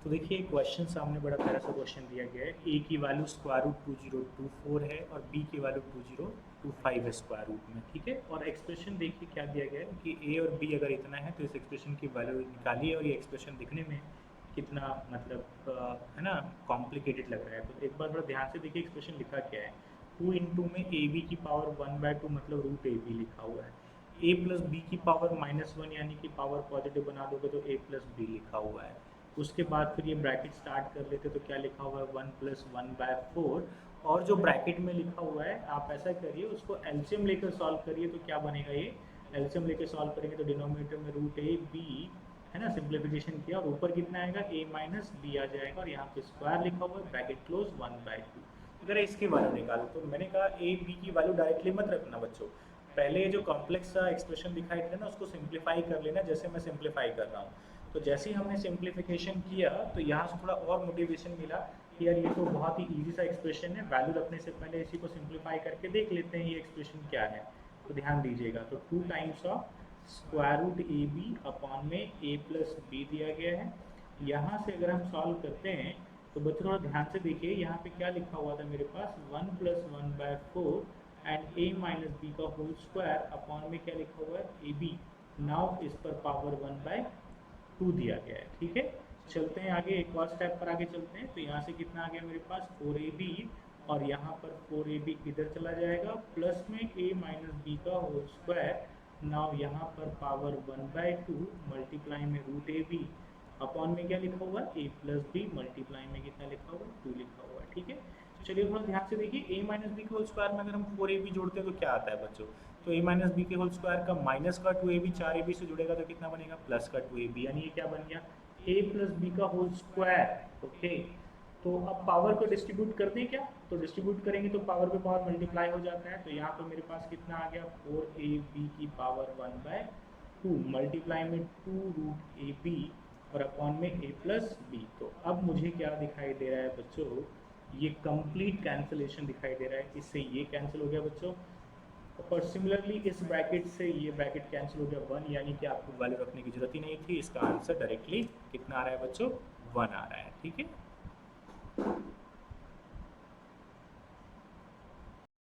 तो देखिए क्वेश्चन सामने बड़ा प्यारा सा क्वेश्चन दिया गया है। ए की वैल्यू स्क्वायर रूट 2024 है और बी की वैल्यू 2025 है स्क्वायर रूट में, ठीक है। और एक्सप्रेशन देखिए क्या दिया गया है कि ए और बी अगर इतना है तो इस एक्सप्रेशन की वैल्यू निकालिए, और ये एक्सप्रेशन दिखने में कितना मतलब है ना कॉम्प्लिकेटेड लग रहा है। तो एक बार थोड़ा ध्यान से देखिए एक्सप्रेशन लिखा क्या है। 2 इंटू में ए बी की पावर 1/2 मतलब रूट ए बी लिखा हुआ है। ए प्लस बी की पावर -1 यानी कि पावर पॉजिटिव बना दोगे तो ए प्लस बी लिखा हुआ है। उसके बाद फिर ये ब्रैकेट स्टार्ट कर लेते तो क्या लिखा हुआ है 1 + 1/4। और जो ब्रैकेट में लिखा हुआ है आप ऐसा करिए उसको एलसीएम लेकर सॉल्व करिए तो क्या बनेगा ये। एलसीएम लेकर सॉल्व करेंगे तो डिनोमिनेटर में रूट ए बी है ना, सिंप्लीफिकेशन किया और ऊपर कितना आएगा a माइनस बी आ जाएगा, और यहाँ पे स्क्वायर लिखा हुआ है ब्रैकेट क्लोज 1/2। अगर इसकी वैल्यू निकालो तो मैंने कहा ए बी की वैल्यू डायरेक्टली मत रखना बच्चों, पहले जो कॉम्प्लेक्स सा एक्सप्रेशन दिखाई दे रहा है ना उसको सिंप्लीफाई कर लेना, जैसे मैं सिंप्लीफाई कर रहा हूँ। तो जैसे ही हमने सिंप्लीफिकेशन किया तो यहाँ से थोड़ा और मोटिवेशन मिला कि यार ये तो बहुत ही इजी सा एक्सप्रेशन है, वैल्यू रखने से पहले इसी को सिंप्लीफाई करके देख लेते हैं ये एक्सप्रेशन क्या है। तो ध्यान दीजिएगा, तो 2 times of square root A B upon में ए प्लस बी दिया गया है। यहाँ से अगर हम सॉल्व करते हैं तो बच्चों थोड़ा ध्यान से देखिए यहाँ पे क्या लिखा हुआ था मेरे पास 1 + 1/4 एंड a माइनस बी का होल स्क्वायर अपॉन में क्या लिखा हुआ है ए बी। नाउ इस पर पावर 1/2 दिया गया है, ठीक है। चलते हैं आगे, एक और स्टेप पर आगे चलते हैं। तो यहाँ से कितना आ गया मेरे पास 4ab, और यहाँ पर 4ab इधर चला जाएगा प्लस में a माइनस बी का होल स्क्वायर। नाउ यहाँ पर पावर 1/2 मल्टीप्लाई में रूट ए बी अपॉन में क्या लिखा हुआ है a प्लस बी मल्टीप्लाई में कितना लिखा हुआ है 2 लिखा हुआ है, ठीक है। तो चलिए थोड़ा ध्यान से देखिए a माइनस बी के होल स्क्वायर में अगर हम 4ab जोड़ते हैं तो क्या आता है बच्चों। तो a माइनस बी के होल स्क्वायर का माइनस का 2ab 4ab से जुड़ेगा तो कितना बनेगा प्लस का 2ab, यानी ये क्या बन गया a प्लस बी का होल स्क्वायर, ओके। तो अब पावर को डिस्ट्रीब्यूट कर दें क्या, तो डिस्ट्रीब्यूट करेंगे तो पावर पे पावर मल्टीप्लाई हो जाता है। तो यहाँ पर मेरे पास कितना आ गया 4ab की पावर 1/2 मल्टीप्लाई में 2 रूट ए बी और अपॉन में a प्लस बी। तो अब मुझे क्या दिखाई दे रहा है बच्चों, ये कंप्लीट कैंसिलेशन दिखाई दे रहा है। इससे ये कैंसिल हो गया बच्चों, और सिमिलरली इस ब्रैकेट से ये ब्रैकेट कैंसिल हो गया 1, यानी कि आपको वैल्यू रखने की जरूरत ही नहीं थी। इसका आंसर डायरेक्टली कितना आ रहा है बच्चों 1 आ रहा है, ठीक है।